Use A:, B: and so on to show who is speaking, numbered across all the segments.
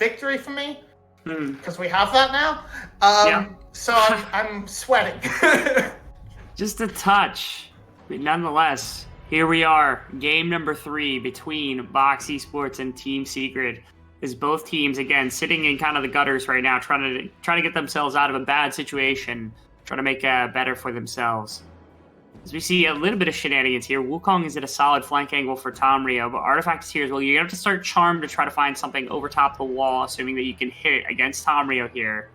A: victory for me, because we have that now. So I'm sweating.
B: Just a touch. But nonetheless, here we are. Game number 3 between Box Esports and Team Secret. Is both teams, again, sitting in kind of the gutters right now, trying to get themselves out of a bad situation, trying to make better for themselves. As we see a little bit of shenanigans here, Wukong is at a solid flank angle for Tomrio, but Artifact is here as well. You're going to have to start Charm to try to find something over top the wall, assuming that you can hit it against Tomrio here.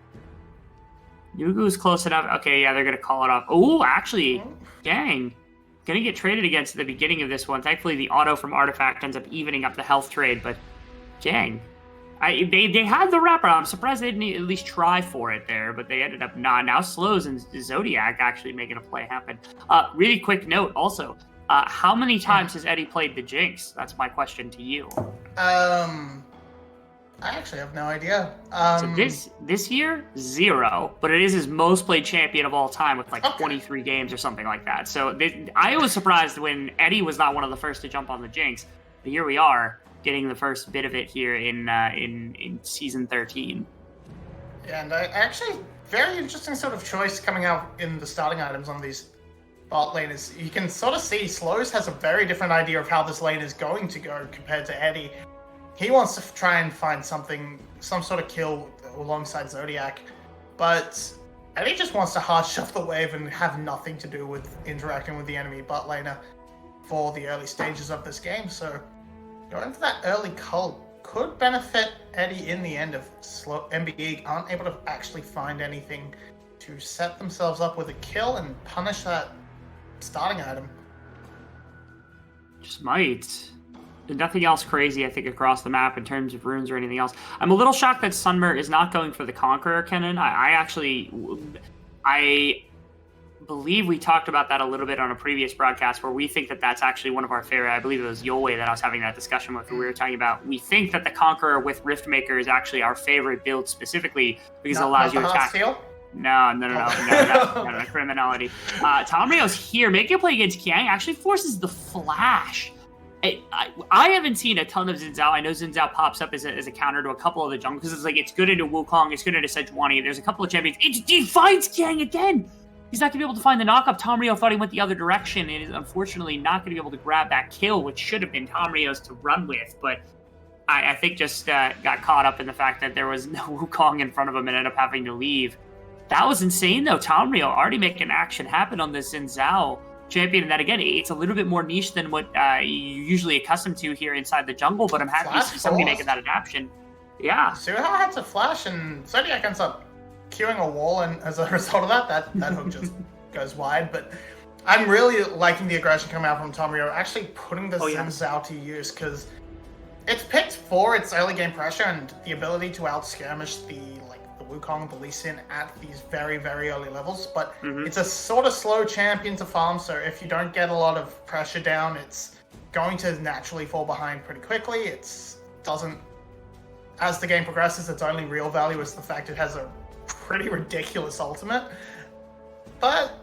B: Yugu's close enough. Okay, yeah, they're going to call it off. Oh, actually, dang. Going to get traded against at the beginning of this one. Thankfully, the auto from Artifact ends up evening up the health trade, but dang. They had the wrapper. I'm surprised they didn't at least try for it there, but they ended up not. Now Slows and Zodiac actually making a play happen. Really quick note also, how many times has Eddie played the Jinx? That's my question to you.
A: I actually have no idea.
B: So this year, 0, but it is his most played champion of all time with 23 games or something like that. So I was surprised when Eddie was not one of the first to jump on the Jinx, but here we are, getting the first bit of it here in season 13.
A: Yeah, and actually, very interesting sort of choice coming out in the starting items on these bot lane is you can sort of see Slows has a very different idea of how this lane is going to go compared to Eddie. He wants to try and find some sort of kill alongside Zodiac, but Eddie just wants to hard shove the wave and have nothing to do with interacting with the enemy bot laner for the early stages of this game. So going for that early cull could benefit Eddie in the end if MBE aren't able to actually find anything to set themselves up with a kill and punish that starting item.
B: Just might. Nothing else crazy, I think, across the map in terms of runes or anything else. I'm a little shocked that Sunmer is not going for the Conqueror Cannon. I believe we talked about that a little bit on a previous broadcast where we think that that's actually one of our favorite. I believe it was Yolway that I was having that discussion with, where we were talking about we think that the Conqueror with Riftmaker is actually our favorite build specifically because it allows you to attack. No, criminality. Tomrio's here, making a play against Kiang, actually forces the flash. I haven't seen a ton of Xin Zhao. I know Xin Zhao pops up as a counter to a couple of the jungle because it's good into Wukong, it's good into Sejuani. There's a couple of champions. He finds Kiang again. He's not going to be able to find the knockup. Tomrio thought he went the other direction and is unfortunately not going to be able to grab that kill, which should have been Tomrio's to run with. But I think just got caught up in the fact that there was no Wukong in front of him and ended up having to leave. That was insane, though. Tomrio already making action happen on this Xin Zhao champion. And that, again, it's a little bit more niche than what you're usually accustomed to here inside the jungle, but I'm happy to see somebody making that adaptation. Yeah.
A: Suha had to flash, and Zodiac ends up queuing a wall, and as a result of that hook just goes wide. But I'm really liking the aggression coming out from Tomrio, actually putting the Xin Zhao to use, because it's picked for its early game pressure and the ability to out-skirmish the Wukong, the Lee Sin at these very, very early levels, but it's a sort of slow champion to farm, so if you don't get a lot of pressure down, it's going to naturally fall behind pretty quickly. As the game progresses, its only real value is the fact it has a pretty ridiculous ultimate. But,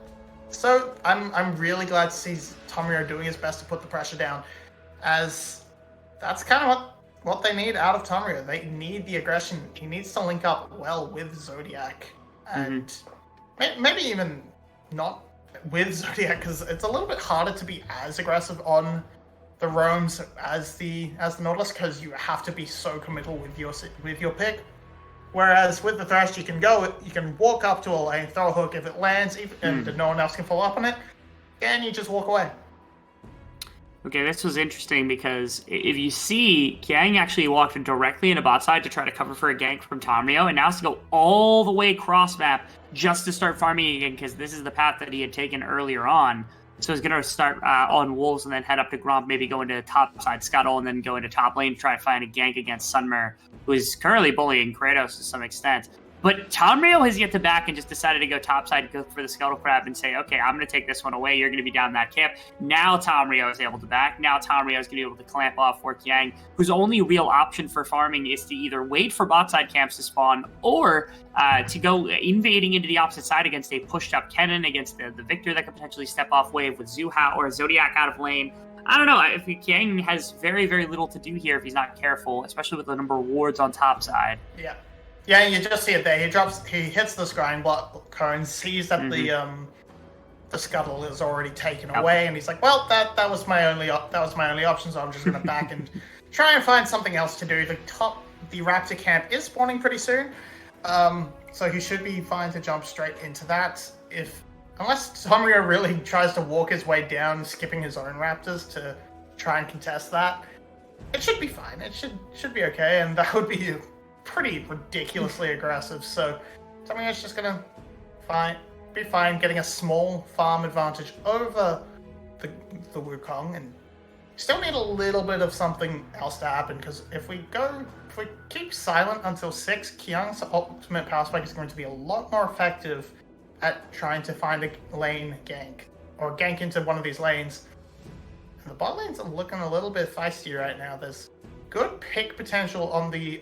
A: so, I'm really glad to see Tomrio doing his best to put the pressure down, as that's kind of what they need out of Tomrio. They need the aggression. He needs to link up well with Zodiac, and maybe even not with Zodiac, because it's a little bit harder to be as aggressive on the roams as the Nautilus, because you have to be so committal with your pick. Whereas with the Thresh, you can walk up to a lane, throw a hook. If it lands, and no one else can follow up on it, and you just walk away.
B: Okay, this was interesting because if you see, Kiang actually walked directly into bot side to try to cover for a gank from Tomrio, and now has to go all the way across map just to start farming again, because this is the path that he had taken earlier on. So he's going to start on Wolves and then head up to Gromp, maybe go into top side Scuttle, and then go into top lane to try to find a gank against Sunmer, who is currently bullying Kratos to some extent. But Tomrio has yet to back and just decided to go topside, go for the Scuttle Crab and say, okay, I'm going to take this one away. You're going to be down that camp. Now Tomrio is able to back. Now Tomrio is going to be able to clamp off for Kiang, whose only real option for farming is to either wait for bot side camps to spawn or to go invading into the opposite side against a pushed up Kennen, against the Victor that could potentially step off wave with Zuha or Zodiac out of lane. I don't know. If Yang has very, very little to do here if he's not careful, especially with the number of wards on top side.
A: Yeah. Yeah, and you just see it there. He hits the scrying block cone, sees that the scuttle is already taken away, and he's like, well, that was my only option, so I'm just gonna back and try and find something else to do. The Raptor camp is spawning pretty soon. So he should be fine to jump straight into that. Unless Tomrio really tries to walk his way down, skipping his own Raptors to try and contest that, it should be fine. It should be okay, and that would be pretty ridiculously aggressive. So Tomrio's just gonna be fine, getting a small farm advantage over the Wukong, and still need a little bit of something else to happen, because if we keep silent until 6, Kyung's ultimate power spike is going to be a lot more effective at trying to find a lane gank, or gank into one of these lanes. And the bot lanes are looking a little bit feisty right now. There's good pick potential on the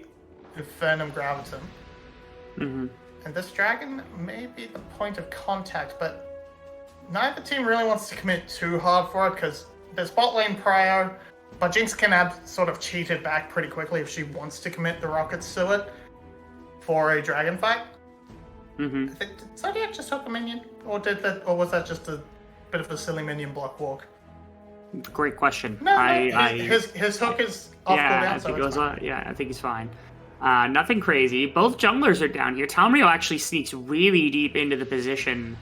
A: Infernum Graviton. And this dragon may be the point of contact, but neither team really wants to commit too hard for it, because there's bot lane prio, but Jinx can have sort of cheated back pretty quickly if she wants to commit the rockets to it for a dragon fight. Did Zodiac just hook a minion, or was that just a bit of a silly minion block walk?
B: Great question.
A: No, his hook is off cooldown,
B: I think he's fine. Nothing crazy. Both junglers are down here. Tamrio actually sneaks really deep into the position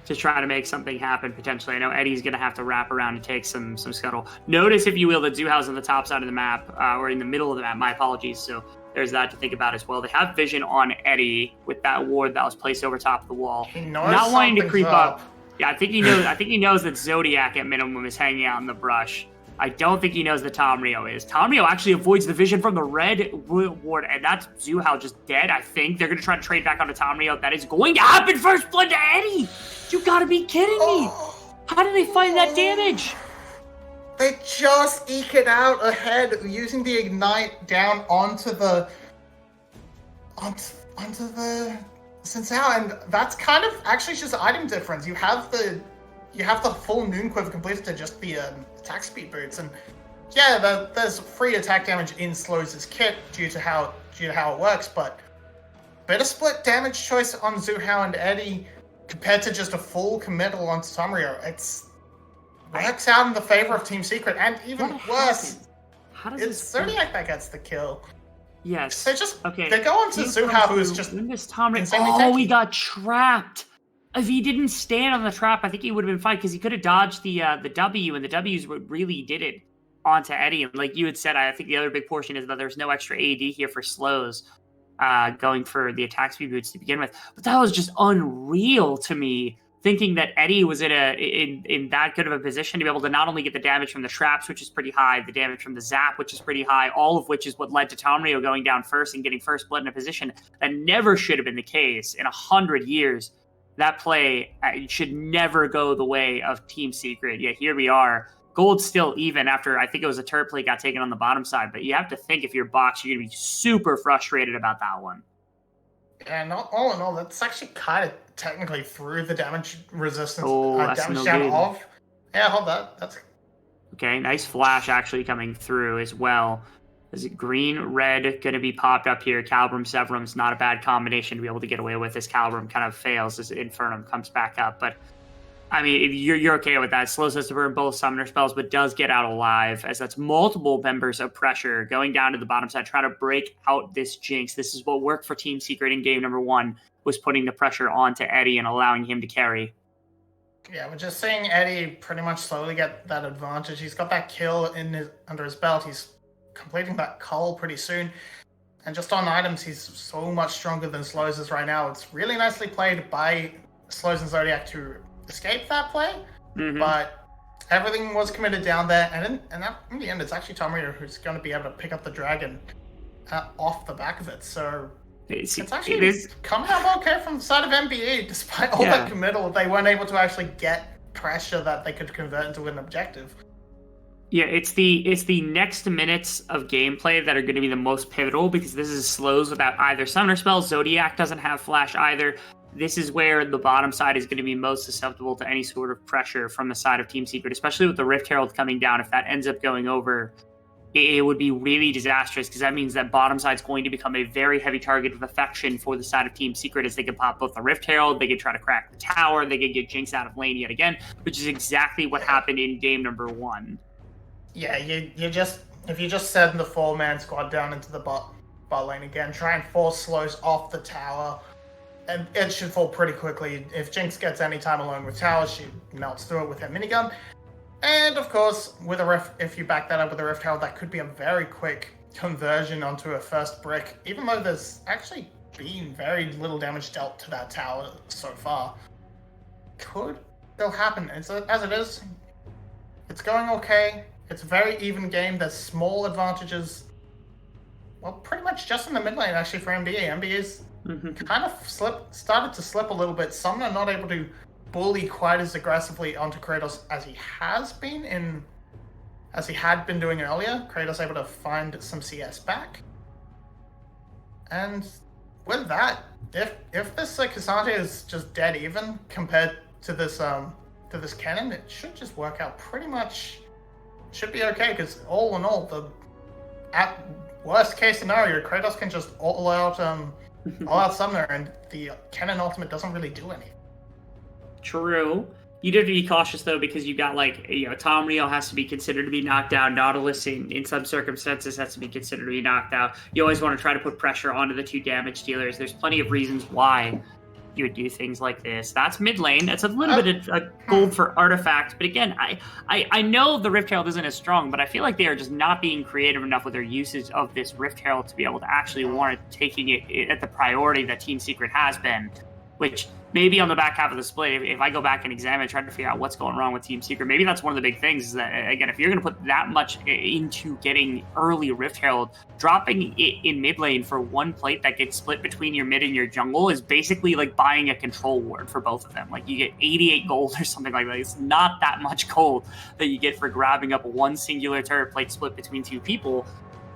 B: to try to make something happen, potentially. I know Eddie's going to have to wrap around and take some scuttle. Notice, if you will, that Zuhao's on the top side of the map, or in the middle of the map. My apologies. So there's that to think about as well. They have vision on Eddie with that ward that was placed over top of the wall.
A: He knows
B: not wanting to creep
A: up.
B: Yeah, I think he knows. I think he knows that Zodiac at minimum is hanging out in the brush. I don't think he knows that Tamrio is. Tamrio actually avoids the vision from the red ward, and that's Zuhao just dead, I think. They're going to try to trade back onto Tamrio. That is going to happen. First blood to Eddie. You got to be kidding me. How did they find that damage?
A: They just eke it out ahead using the ignite down onto the Xin Zhao, and that's kind of actually just item difference. You have the full Noon Quiver completed to just the attack speed boots, and yeah, there's free attack damage in Slows' kit due to how it works, but better split damage choice on Zuhao and Eddie compared to just a full committal on Tamrio. It's works out in the favor of Team Secret, and even worse, it's Zodiac that gets the kill.
B: Yes.
A: They go on to Zuhao, who's just insanely
B: tanky. He got trapped. If he didn't stand on the trap, I think he would have been fine, because he could have dodged the W, and the W's what really did it onto Eddie. And like you had said, I think the other big portion is that there's no extra AD here for Slows going for the attack speed boots to begin with. But that was just unreal to me, thinking that Eddie was in that good of a position to be able to not only get the damage from the traps, which is pretty high, the damage from the zap, which is pretty high, all of which is what led to Tamrio going down first and getting first blood in a position that never should have been the case in 100 years. That play should never go the way of Team Secret. Yet here we are. Gold's still even after, I think it was a turret play got taken on the bottom side. But you have to think, if you're box, you're going to be super frustrated about that one.
A: And all in all, that's actually kind of technically through the damage resistance.
B: Damage down
A: off. Yeah, hold that. That's
B: okay. Nice flash actually coming through as well. Is it green, red going to be popped up here? Calibrum, Severum's not a bad combination to be able to get away with. As Calibrum kind of fails, as Infernum comes back up. But, I mean, you're okay with that. Slows us to burn both summoner spells, but does get out alive, as that's multiple members of pressure going down to the bottom side, trying to break out this Jinx. This is what worked for Team Secret in game number 1, was putting the pressure onto Eddie and allowing him to carry.
A: Yeah, we're just seeing Eddie pretty much slowly get that advantage. He's got that kill under his belt. He's completing that cull pretty soon, and just on items, he's so much stronger than Slows is right now. It's really nicely played by Slows and Zodiac to escape that play, but everything was committed down there, and in the end, it's actually Tamrio who's going to be able to pick up the dragon off the back of it. So it's actually coming out okay from the side of MBE. Despite all that committal, they weren't able to actually get pressure that they could convert into an objective.
B: Yeah, it's the next minutes of gameplay that are going to be the most pivotal, because this is Slows without either summoner spells. Zodiac doesn't have flash either. this is where the bottom side is going to be most susceptible to any sort of pressure from the side of Team Secret, especially with the Rift Herald coming down. If that ends up going over, it would be really disastrous, because that means that bottom side's going to become a very heavy target of affection for the side of Team Secret, as they can pop both the Rift Herald, they could try to crack the tower, they could get Jinx out of lane yet again, which is exactly what happened in game number 1.
A: Yeah, if you just send the 4-man squad down into the bot lane again, try and force slows off the tower, and it should fall pretty quickly. If Jinx gets any time alone with tower, she melts through it with her minigun. And of course, with if you back that up with a Rift Herald, that could be a very quick conversion onto a first brick, even though there's actually been very little damage dealt to that tower so far. Could still happen. As it is, it's going okay. It's a very even game. There's small advantages, well, pretty much just in the mid lane, actually, for MBE. MBE's kind of started to slip a little bit. Some are not able to bully quite as aggressively onto Kratos as he had been doing earlier. Kratos able to find some CS back. And with that, if this Cassandra is just dead even compared to this Kennen, it should just work out pretty much. Should be okay, because all in all, at worst case scenario, Kratos can just all out Summoner, and the Kennen ultimate doesn't really do anything.
B: True. You do have to be cautious, though, because you got, Tom Rio has to be considered to be knocked out. Nautilus, in some circumstances, has to be considered to be knocked out. You always want to try to put pressure onto the 2 damage dealers. There's plenty of reasons why you would do things like this. That's mid lane. That's a little bit of gold for Artifact. But again, I know the Rift Herald isn't as strong, but I feel like they are just not being creative enough with their usage of this Rift Herald to be able to actually warrant taking it at the priority that Team Secret has been, which maybe on the back half of the split, if I go back and examine, trying to figure out what's going wrong with Team Secret, maybe that's one of the big things, is that, again, if you're going to put that much into getting early Rift Herald, dropping it in mid lane for one plate that gets split between your mid and your jungle is basically like buying a control ward for both of them. Like, you get 88 gold or something like that. It's not that much gold that you get for grabbing up one singular turret plate split between 2 people,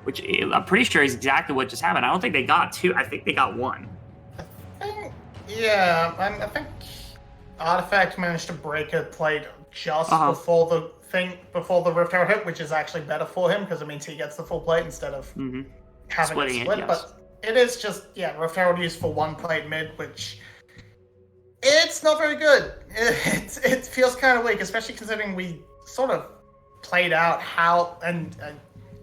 B: which I'm pretty sure is exactly what just happened. I don't think they got 2. I think they got 1.
A: Yeah, I think Artifact managed to break a plate just before the Rift Herald hit, which is actually better for him, because it means he gets the full plate instead of having it split. Yes. But it is just, Rift Herald used for 1 plate mid, which it's not very good. It feels kind of weak, especially considering we sort of played out how, and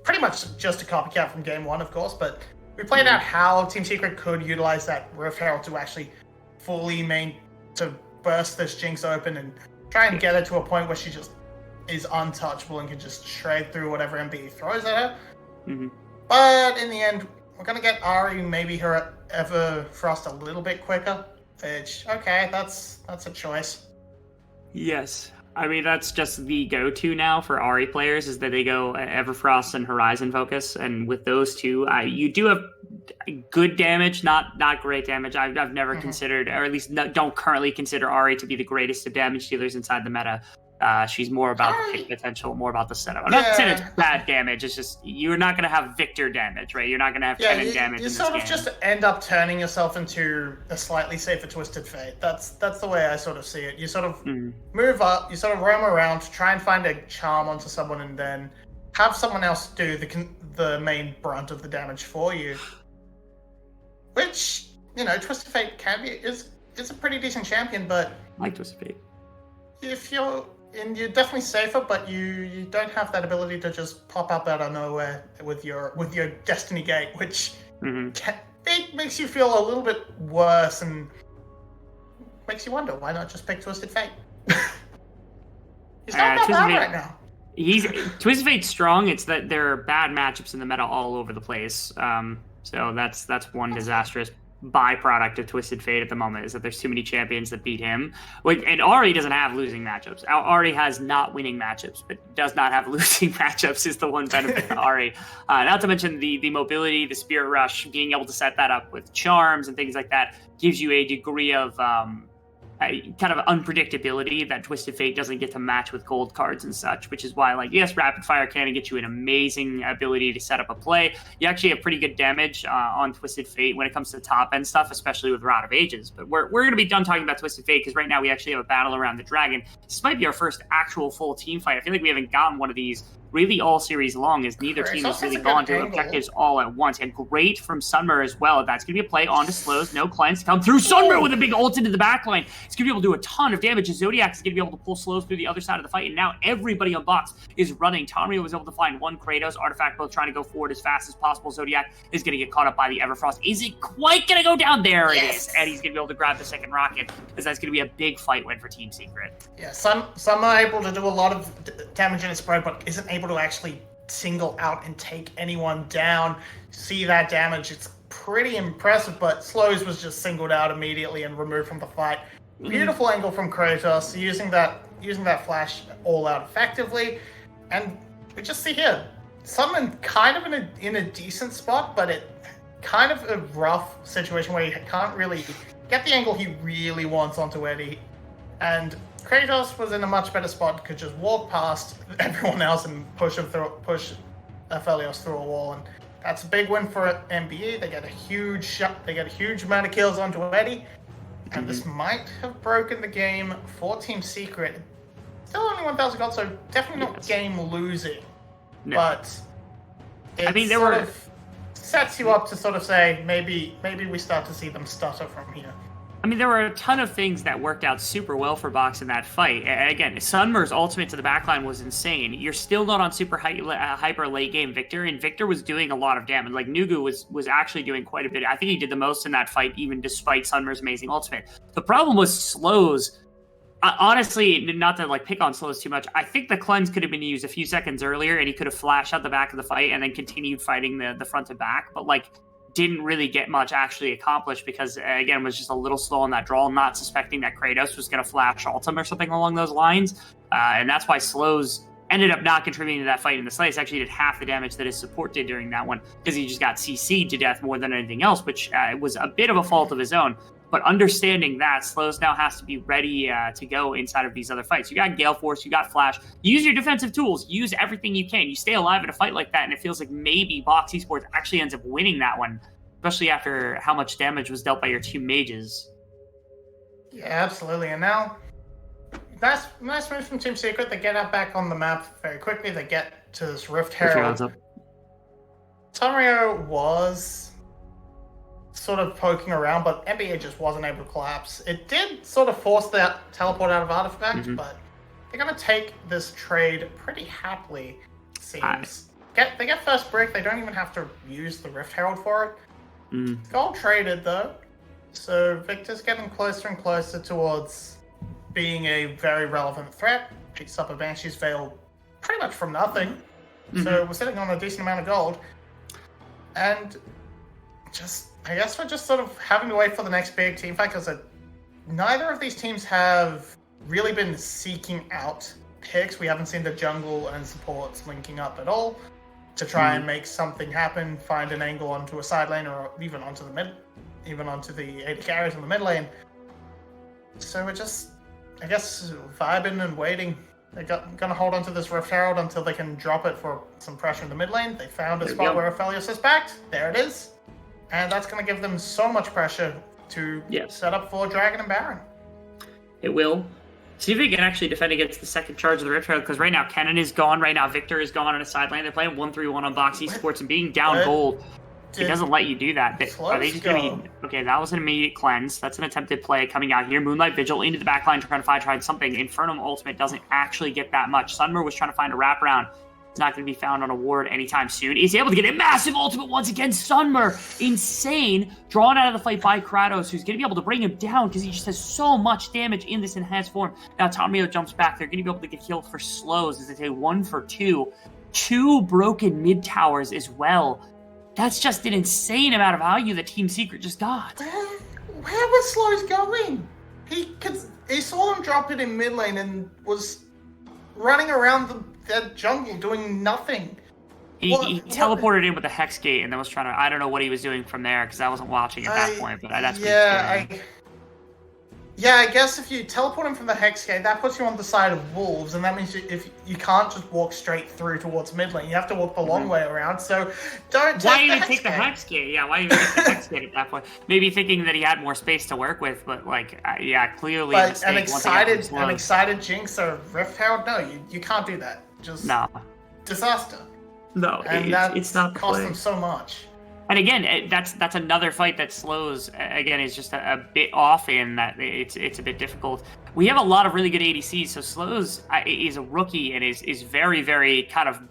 A: pretty much just a copycat from game 1, of course, but we played out how Team Secret could utilize that Rift Herald to actually fully to burst this Jinx open and try and get her to a point where she just is untouchable and can just trade through whatever MBE throws at her. But in the end, we're going to get Ahri, maybe her Everfrost a little bit quicker, which, okay, that's a choice.
B: Yes. I mean, that's just the go-to now for Ahri players, is that they go Everfrost and Horizon focus, and with those 2, you do have good damage, not great damage. I've never considered, or at least don't currently consider Ahri to be the greatest of damage dealers inside the meta. She's more about the pick potential, more about the setup. I'm not saying it's bad damage. It's just you're not going to have Victor damage, right? You're not going to have Kennen damage. You
A: sort of just end up turning yourself into a slightly safer Twisted Fate. That's the way I sort of see it. You sort of move up, you sort of roam around, try and find a charm onto someone, and then have someone else do the main brunt of the damage for you. Which, Twisted Fate is a pretty decent champion, but
B: I like Twisted Fate.
A: If you're definitely safer, but you don't have that ability to just pop up out of nowhere with your Destiny Gate, which it makes you feel a little bit worse and makes you wonder, why not just pick Twisted Fate? He's not that bad right now.
B: Twisted Fate's strong. It's that there are bad matchups in the meta all over the place. So that's one disastrous byproduct of Twisted Fate at the moment, is that there's too many champions that beat him. And Ahri doesn't have losing matchups. Ahri has not winning matchups, but does not have losing matchups is the one benefit to Ahri. Not to mention the mobility, the Spirit Rush, being able to set that up with charms and things like that gives you a degree of kind of unpredictability that Twisted Fate doesn't get to match with gold cards and such, which is why, like, yes, Rapid Fire can get you an amazing ability to set up a play. You actually have pretty good damage on Twisted Fate when it comes to top-end stuff, especially with Rod of Ages. But we're going to be done talking about Twisted Fate because right now we actually have a battle around the dragon. This might be our first actual full team fight. I feel like we haven't gotten one of these really all series long, as neither team has really gone to objectives all at once. And great from Sunmer as well. That's going to be a play onto Slows. No cleanse. Come through. Sunmer with a big ult into the backline. He's going to be able to do a ton of damage. Zodiac is going to be able to pull Slows through the other side of the fight. And now everybody on box is running. Tamrio was able to find one Kratos. Artifact both trying to go forward as fast as possible. Zodiac is going to get caught up by the Everfrost. Is it quite going to go down? There it is. And he's going to be able to grab the second rocket, because that's going to be a big fight win for Team Secret.
A: Yeah, some are able to do a lot of damage in a spray, but isn't able to actually single out and take anyone down. See that damage, it's pretty impressive, but Slows was just singled out immediately and removed from the fight. Beautiful angle from Kratos, using that flash all out effectively. And we just see here, Summon kind of in a decent spot, but it kind of a rough situation where he can't really get the angle he really wants onto Eddie. And Kratos was in a much better spot, could just walk past everyone else and push Aphelios through a wall, and that's a big win for MBE. They get a huge amount of kills onto Eddie, and this might have broken the game for Team Secret. Still only 1,000 gold, so definitely not game losing. No. But it sets you up to sort of say maybe we start to see them stutter from here.
B: I mean, there were a ton of things that worked out super well for Box in that fight. Again, Sunmer's ultimate to the backline was insane. You're still not on super hyper late game Victor, and Victor was doing a lot of damage. Like, Nugu was actually doing quite a bit. I think he did the most in that fight, even despite Sunmer's amazing ultimate. The problem was Slows. Honestly, not to like pick on Slows too much, I think the cleanse could have been used a few seconds earlier, and he could have flashed out the back of the fight and then continued fighting the front to back. But like, didn't really get much actually accomplished because, again, was just a little slow on that draw, not suspecting that Kratos was going to flash ult him or something along those lines. And that's why Slows ended up not contributing to that fight in the slice. Actually did half the damage that his support did during that one, because he just got CC'd to death more than anything else, which was a bit of a fault of his own. But understanding that, Slows now has to be ready to go inside of these other fights. You got Gale Force, you got Flash. Use your defensive tools. Use everything you can. You stay alive in a fight like that, and it feels like maybe Box Esports actually ends up winning that one, especially after how much damage was dealt by your two mages.
A: Yeah, absolutely. And now, nice move from Team Secret. They get out back on the map very quickly. They get to this Rift Herald. Tamrio was sort of poking around, but NBA just wasn't able to collapse. It did sort of force that teleport out of Artifact, but they're going to take this trade pretty happily, it seems. They get first break. They don't even have to use the Rift Herald for it. Gold traded, though. So Victor's getting closer and closer towards being a very relevant threat. Picks up a Banshee's Veil pretty much from nothing. So we're sitting on a decent amount of gold. And I guess we're just sort of having to wait for the next big team fight, because neither of these teams have really been seeking out picks. We haven't seen the jungle and supports linking up at all to try and make something happen, find an angle onto a side lane, or even onto the AD carries in the mid lane. So we're just, I guess, vibing and waiting. They're gonna hold onto this Rift Herald until they can drop it for some pressure in the mid lane. They found a spot where Aphelios is backed. There it is. And that's going to give them so much pressure to set up for Dragon and Baron.
B: It will. See if they can actually defend against the second charge of the Rift Herald, because right now Kennen is gone. Right now Victor is gone on a side lane. They're playing 1-3-1 on Box Esports, and being down gold, it doesn't let you do that. Are they just going to be... Okay, that was an immediate cleanse. That's an attempted play coming out here. Moonlight Vigil into the backline trying to find something. Infernum Ultimate doesn't actually get that much. Sunmer was trying to find a wraparound. It's not going to be found on a ward anytime soon. He's able to get a massive ultimate once again. Sunmer, insane, drawn out of the fight by Kratos, who's going to be able to bring him down because he just has so much damage in this enhanced form. Now Tamrio jumps back. They're going to be able to get killed for Slows as they take 1 for 2. 2 broken mid towers as well. That's just an insane amount of value that Team Secret just got.
A: Where was Slows going? He saw him drop it in mid lane and was running around that jungle doing nothing.
B: He teleported in with the Hex Gate and then was trying to... I don't know what he was doing from there because I wasn't watching at that point, but that's
A: Yeah, I guess if you teleport him from the Hex Gate, that puts you on the side of Wolves, and that means if you can't just walk straight through towards mid lane, you have to walk the long way around, so don't
B: Why even take the Hex Gate? Yeah, why even take the Hex Gate at that point? Maybe thinking that he had more space to work with, but like, yeah, clearly a mistake.
A: An excited Jinx or Rift Herald? No, you can't do that. Just disaster.
B: No,
A: and
B: it's not
A: cost them so much.
B: And again, that's another fight that Slows, again, is just a bit off in that it's a bit difficult. We have a lot of really good ADCs, so Slows is a rookie and is very, very kind of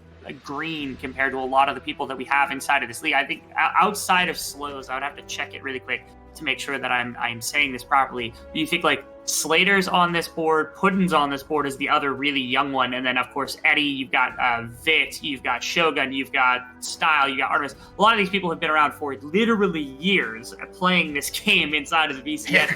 B: green compared to a lot of the people that we have inside of this league. I think outside of Slows, I would have to check it really quick to make sure that I'm saying this properly. You think like Slater's on this board, Puddin's on this board is the other really young one, and then of course Eddie, you've got Vit, you've got Shogun, you've got Style, you got Artemis. A lot of these people have been around for literally years playing this game inside of the VCS.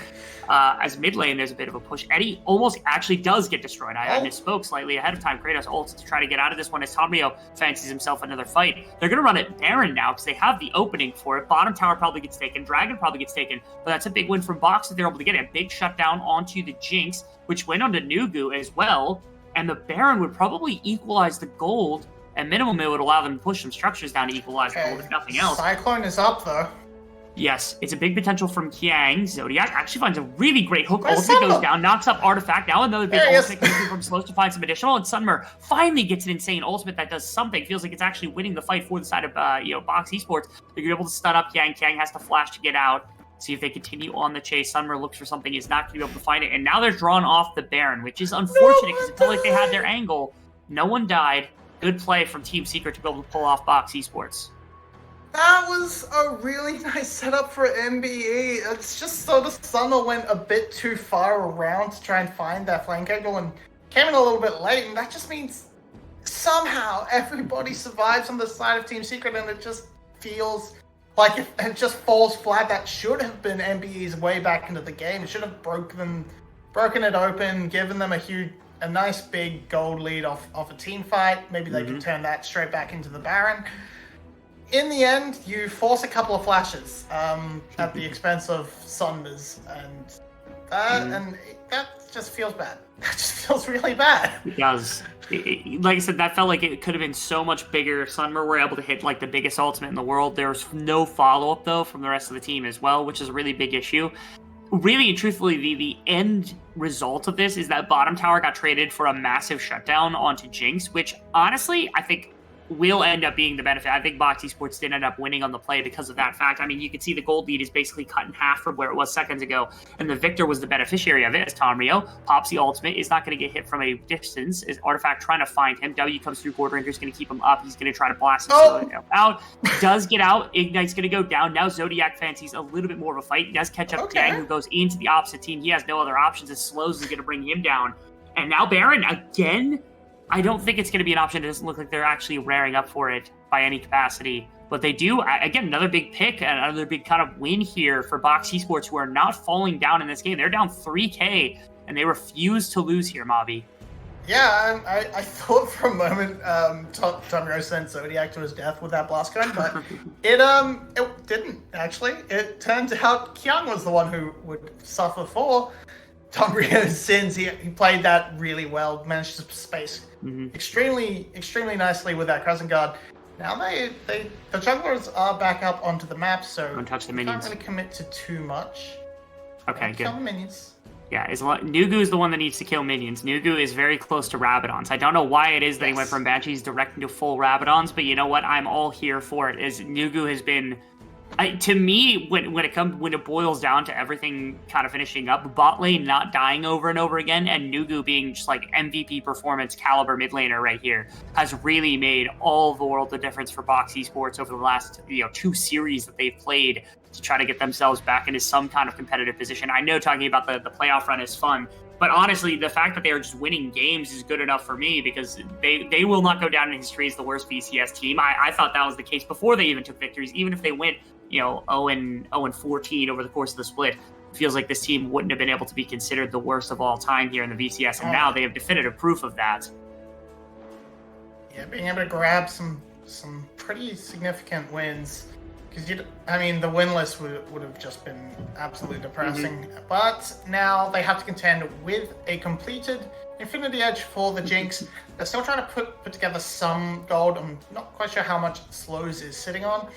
B: As mid lane, there's a bit of a push. Eddie almost actually does get destroyed. I misspoke slightly ahead of time. Kratos ults to try to get out of this one as Tomrio fancies himself another fight. They're going to run it Baron now because they have the opening for it. Bottom tower probably gets taken. Dragon probably gets taken. But that's a big win from Box that they're able to get a big shutdown onto the Jinx, which went onto Nugu as well. And the Baron would probably equalize the gold. At minimum, it would allow them to push some structures down to equalize the gold, if nothing else.
A: Cyclone is up, though.
B: Yes, it's a big potential from Kiang. Zodiac actually finds a really great hook. Ultimate goes down, knocks up Artifact. Now another big ultimate coming from Slows to find some additional. And Sunmer finally gets an insane ultimate that does something. Feels like it's actually winning the fight for the side of Box Esports. They're able to stun up Kiang. Kiang has to flash to get out. See if they continue on the chase. Sunmer looks for something. He's not going to be able to find it. And now they're drawn off the Baron, which is unfortunate because it felt like they had their angle. No one died. Good play from Team Secret to be able to pull off Box Esports.
A: That was a really nice setup for MBE. It's just sort of Summer went a bit too far around to try and find that flank angle and came in a little bit late, and that just means somehow everybody survives on the side of Team Secret, and it just feels like it just falls flat. That should have been MBE's way back into the game. It should have broken it open, given them a nice big gold lead off a team fight. Maybe they could turn that straight back into the Baron. In the end, you force a couple of flashes at the expense of Sunmers, and that just feels bad. That just feels really bad.
B: It does. Like I said, that felt like it could have been so much bigger if Sunmer were able to hit like the biggest ultimate in the world. There was no follow-up, though, from the rest of the team as well, which is a really big issue. Really and truthfully, the end result of this is that bottom tower got traded for a massive shutdown onto Jinx, which honestly, I think will end up being the benefit. I think Box Esports did end up winning on the play because of that fact. I mean, you can see the gold lead is basically cut in half from where it was seconds ago, and the victor was the beneficiary of it as Tomrio pops the ultimate, is not going to get hit from a distance, is Artifact trying to find him. W comes through, Gordranger's going to keep him up, he's going to try to blast him out, does get out, Ignite's going to go down. Now Zodiac fancies a little bit more of a fight, he does catch up to Gang, who goes into the opposite team. He has no other options, as Slows is going to bring him down. And now Baron again. I don't think it's going to be an option. It doesn't look like they're actually raring up for it by any capacity. But they do, again, another big pick, another big kind of win here for Box Esports, who are not falling down in this game. They're down 3K, and they refuse to lose here, Mobby.
A: Yeah, I thought for a moment Tomrio sent Zodiac to his death with that blast gun, but it didn't, actually. It turns out Kiang was the one who would suffer for Tomrio's sins. He played that really well, managed to space extremely nicely with that Crescent Guard. Now the junglers are back up onto the map, so
B: don't touch the minions.
A: Can't really commit to too much.
B: Okay, good.
A: Kill the minions.
B: Yeah, Nugu is the one that needs to kill minions. Nugu is very close to Rabadons. I don't know why it is that he went from Banshees direct into full Rabadons, but you know what? I'm all here for it. As Nugu has been, to me, when it boils down to everything kind of finishing up, bot lane not dying over and over again, and Nugu being just like MVP performance caliber mid laner right here, has really made all the world of difference for Box Esports over the last 2 series that they've played to try to get themselves back into some kind of competitive position. I know talking about the playoff run is fun, but honestly, the fact that they are just winning games is good enough for me, because they will not go down in history as the worst VCS team. I thought that was the case before they even took victories. Even if they went 0-14 over the course of the split, it feels like this team wouldn't have been able to be considered the worst of all time here in the VCS, and now they have definitive proof of that. Yeah,
A: being able to grab some pretty significant wins Because I mean, the win list would have just been absolutely depressing. But now they have to contend with a completed Infinity Edge for the Jinx. They're still trying to put together some gold. I'm not quite sure how much Slows is sitting on.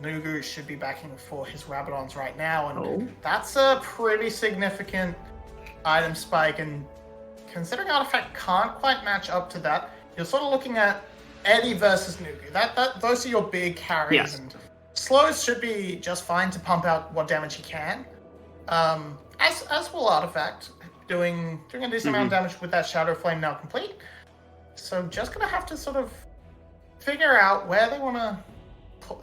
A: Nugu should be backing for his Rabadons right now, and that's a pretty significant item spike. And considering Artifact can't quite match up to that, you're sort of looking at Eddie versus Nugu. Those are your big carries.
B: Yes.
A: And Slows should be just fine to pump out what damage he can. As will Artifact, doing a decent amount of damage with that Shadow Flame now complete. So just gonna have to sort of figure out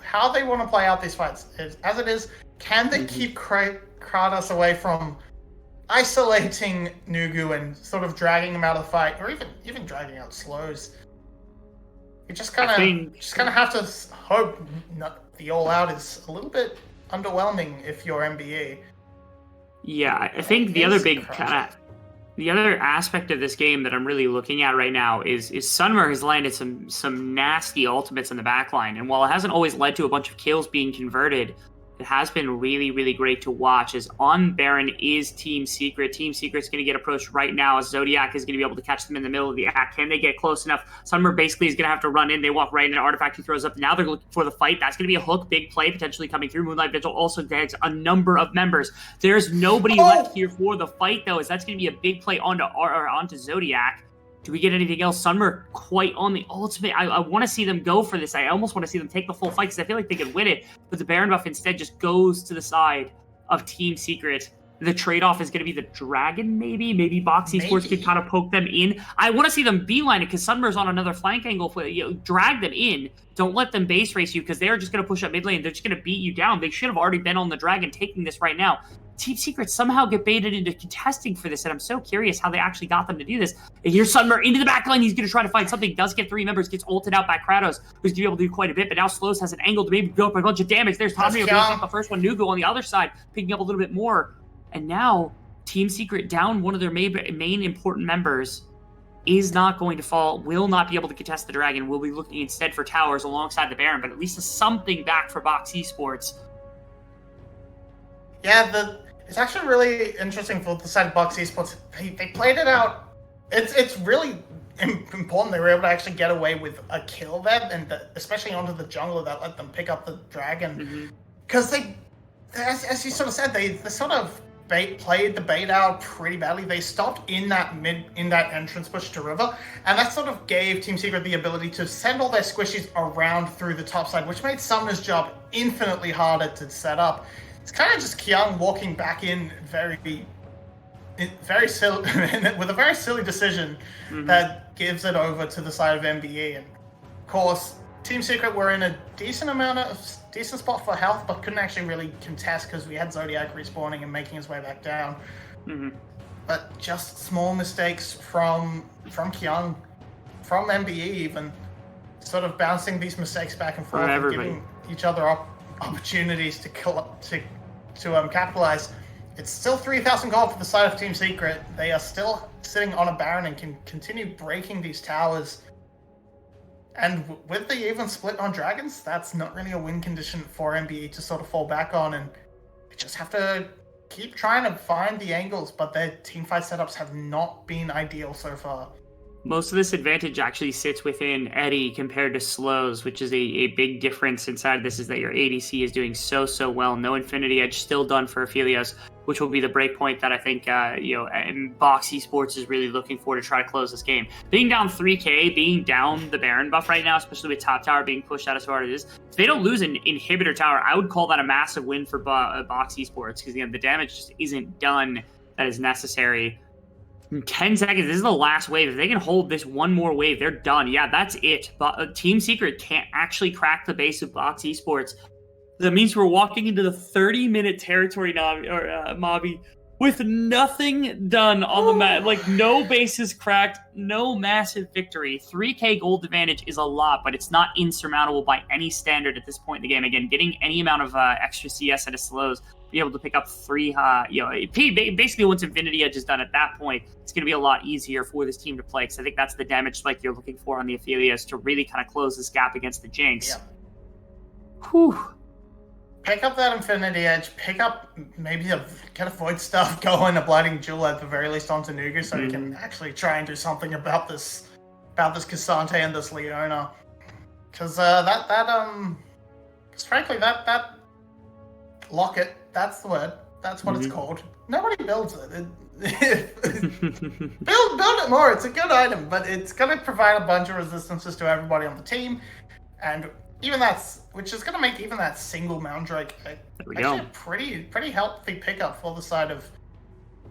A: how they want to play out these fights. As it is, can they keep Kratos away from isolating Nugu and sort of dragging him out of the fight, or even dragging out Slows? You just kind of have to hope the all out is a little bit underwhelming if you're MBE.
B: Yeah, I think the other aspect of this game that I'm really looking at right now is Sunmer has landed some nasty ultimates in the backline, and while it hasn't always led to a bunch of kills being converted, it has been really, really great to watch. As on Baron is Team Secret. Team Secret's going to get approached right now as Zodiac is going to be able to catch them in the middle of the act. Can they get close enough? Sunmer basically is going to have to run in. They walk right into Artifact, who throws up. Now they're looking for the fight. That's going to be a hook, big play potentially coming through. Moonlight Vigil also tags a number of members. There's nobody left here for the fight, though, as that's going to be a big play onto Zodiac. Do we get anything else? Sunmer quite on the ultimate. I want to see them go for this. I almost want to see them take the full fight because I feel like they could win it. But the Baron buff instead just goes to the side of Team Secret. The trade-off is going to be the Dragon, maybe? Maybe Box Esports could kind of poke them in. I want to see them beeline it because Sunmer's on another flank angle. Drag them in. Don't let them base race you because they're just going to push up mid lane. They're just going to beat you down. They should have already been on the Dragon taking this right now. Team Secret somehow get baited into contesting for this, and I'm so curious how they actually got them to do this. And here's Sunmer into the back line. He's going to try to find something. Does get 3 members. Gets ulted out by Kratos, who's going to be able to do quite a bit. But now Slows has an angle to maybe go up a bunch of damage. There's Tommy picking up the first one. Nugu on the other side, picking up a little bit more. And now Team Secret down one of their main important members is not going to fall, will not be able to contest the Dragon, will be looking instead for towers alongside the Baron, but at least something back for Box Esports.
A: Yeah, it's actually really interesting for the side of Box Esports. They played it out. It's really important they were able to actually get away with a kill there, and especially onto the jungler that let them pick up the Dragon. Because they, as you sort of said, they sort of played the bait out pretty badly. They stopped in that entrance push to river, and that sort of gave Team Secret the ability to send all their squishies around through the top side, which made Sumner's job infinitely harder to set up. It's kind of just Kyung walking back in very silly, with a very silly decision that gives it over to the side of MBE. And of course, Team Secret were in a decent spot for health, but couldn't actually really contest because we had Zodiac respawning and making his way back down. But just small mistakes from Kyung, from MBE even, sort of bouncing these mistakes back and forth and giving each other opportunities to capitalize. It's still 3,000 gold for the side of Team Secret. They are still sitting on a Baron and can continue breaking these towers. And with the even split on Dragons, that's not really a win condition for MBE to sort of fall back on, and they just have to keep trying to find the angles, but their teamfight setups have not been ideal so far.
B: Most of this advantage actually sits within Eddie compared to Slows, which is a big difference inside of this, is that your ADC is doing so well. No Infinity Edge still done for Aphelios, which will be the breakpoint that I think and Box Esports is really looking for to try to close this game. Being down 3k, being down the Baron buff right now, especially with top tower being pushed out as far as it is, if they don't lose an inhibitor tower, I would call that a massive win for Box Esports, because the damage just isn't done that is necessary. In 10 seconds, this is the last wave. If they can hold this one more wave, they're done. Yeah, that's it. But Team Secret can't actually crack the base of Box Esports. That means we're walking into the 30-minute territory now, Mobby, with nothing done on the map. Like, no bases cracked, no massive victory. 3k gold advantage is a lot, but it's not insurmountable by any standard at this point in the game. Again, getting any amount of extra CS at a slows, be able to pick up 3, basically once Infinity Edge is done at that point, it's going to be a lot easier for this team to play, because I think that's the damage spike you're looking for on the Aphelios to really kind of close this gap against the Jinx.
A: Yeah.
B: Whew.
A: pick up that Infinity Edge, pick up get a Void stuff going, a Blinding Jewel at the very least onto Nugu, so you can actually try and do something about this Cassante and this Leona. Because frankly, that locket, that's the word, that's what it's called. Nobody builds it. Build it more, it's a good item, but it's going to provide a bunch of resistances to everybody on the team, and which is going to make even that single Mound Drake actually a pretty healthy pickup for the side of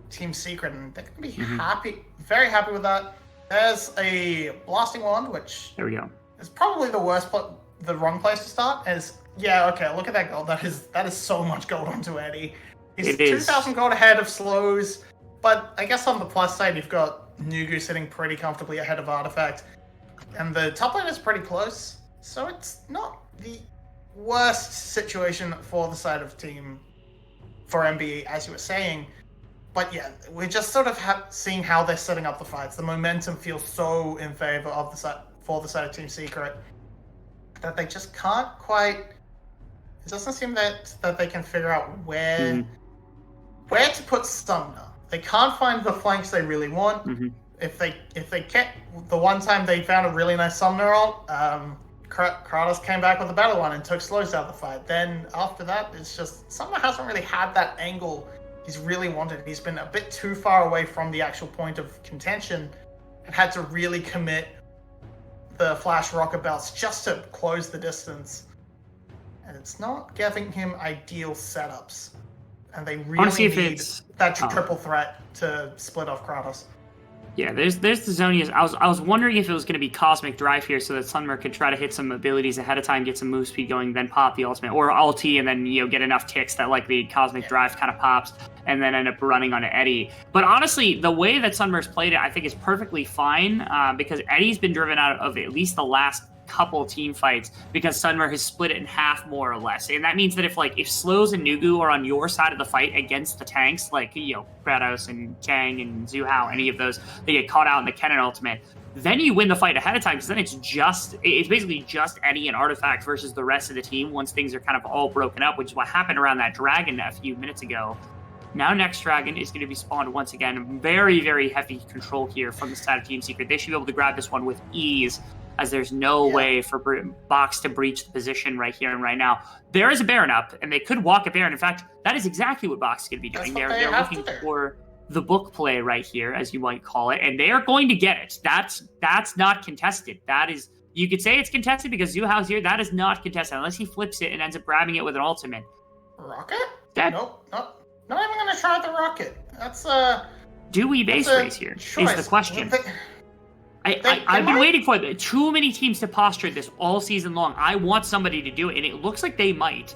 A: Team Secret, and they're going to be very happy with that. There's a Blasting Wand, which is probably the wrong place to start. Look at that gold. That is so much gold onto Eddie. He's 2,000 gold ahead of Slows, but I guess on the plus side, you've got Nugu sitting pretty comfortably ahead of Artifact, and the top lane is pretty close. So it's not the worst situation for the side of team for MBE, as you were saying. But yeah, we're just sort of seeing how they're setting up the fights. The momentum feels so in favor of for the side of Team Secret that they just can't quite. It doesn't seem that they can figure out where to put Summoner. They can't find the flanks they really want. If they kept the one time they found a really nice Summoner on. Kratos came back with a better one and took Slows out of the fight. Then after that, it's just Summoner hasn't really had that angle he's really wanted. He's been a bit too far away from the actual point of contention and had to really commit the flash rocket belts just to close the distance. And it's not giving him ideal setups. And they really need that triple threat to split off Kratos.
B: Yeah, there's the Zonias. I was wondering if it was going to be Cosmic Drive here so that Sunmer could try to hit some abilities ahead of time, get some move speed going, then pop the ultimate, or ulti, and then get enough ticks that like the Cosmic Drive kind of pops, and then end up running onto Eddie. But honestly, the way that Sunmer's played it, I think is perfectly fine because Eddie's been driven out of at least the last couple team fights because Sunmer has split it in half more or less, and that means that if Slows and Nugu are on your side of the fight against the tanks like Kratos and Kang and Zuhao, any of those, they get caught out in the Kennen ultimate, then you win the fight ahead of time because then it's basically just Eddie and Artifact versus the rest of the team once things are kind of all broken up, which is what happened around that dragon a few minutes ago. Now next dragon is going to be spawned once again. Very, very heavy control here from the side of Team Secret. They should be able to grab this one with ease, as there's no way for Box to breach the position right here and right now. There is a Baron up, and they could walk a Baron. In fact, that is exactly what Box is going to be doing. They're looking for the book play right here, as you might call it, and they are going to get it. That's not contested. That is, you could say it's contested because Zuhao's here. That is not contested unless he flips it and ends up grabbing it with an ultimate.
A: Rocket? Nope. Not even going to try the rocket. That's
B: do we base race here? Choice. Is the question. I've been waiting for it. Too many teams to posture this all season long. I want somebody to do it, and it looks like they might.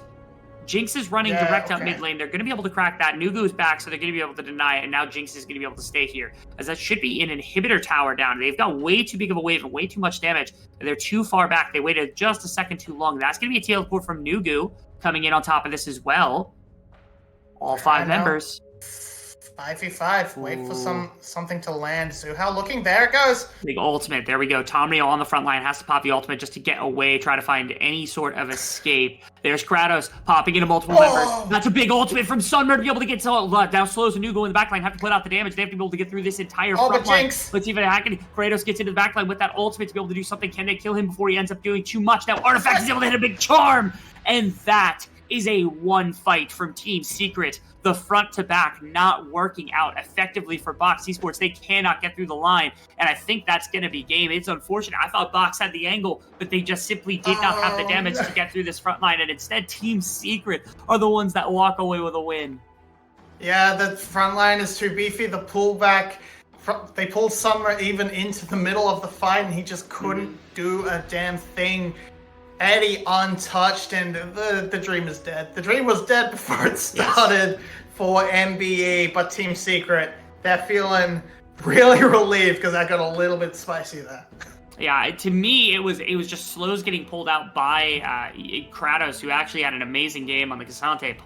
B: Jinx is running direct up mid lane. They're going to be able to crack that. Nugu is back, so they're going to be able to deny it, and now Jinx is going to be able to stay here, as that should be an inhibitor tower down. They've got way too big of a wave and way too much damage. They're too far back. They waited just a second too long. That's going to be a teleport from Nugu coming in on top of this as well. All 5 members.
A: 5v5. Wait for something to land. Zuhao looking. There it goes.
B: Big ultimate. There we go. Tomrio on the front line has to pop the ultimate just to get away, try to find any sort of escape. There's Kratos popping into multiple members. That's a big ultimate from Sunmer to be able to get down. Slows and Nugu in the backline have to put out the damage. They have to be able to get through this entire front line. Let's see if it happens. Kratos gets into the backline with that ultimate to be able to do something. Can they kill him before he ends up doing too much? Now Artifact is able to hit a big charm. And that is a one fight from Team Secret. The front to back not working out effectively for Box Esports. They cannot get through the line, and I think that's going to be game. It's unfortunate. I thought Box had the angle, but they just simply did not have the damage to get through this front line, and instead Team Secret are the ones that walk away with a win.
A: Yeah, the front line is too beefy. The pullback, they pulled Summer even into the middle of the fight, and he just couldn't do a damn thing. Eddie untouched, and the dream is dead. The dream was dead before it started for MBE, but Team Secret, they're feeling really relieved because that got a little bit spicy there.
B: Yeah, to me, it was just Slows getting pulled out by Kratos, who actually had an amazing game on the Cassante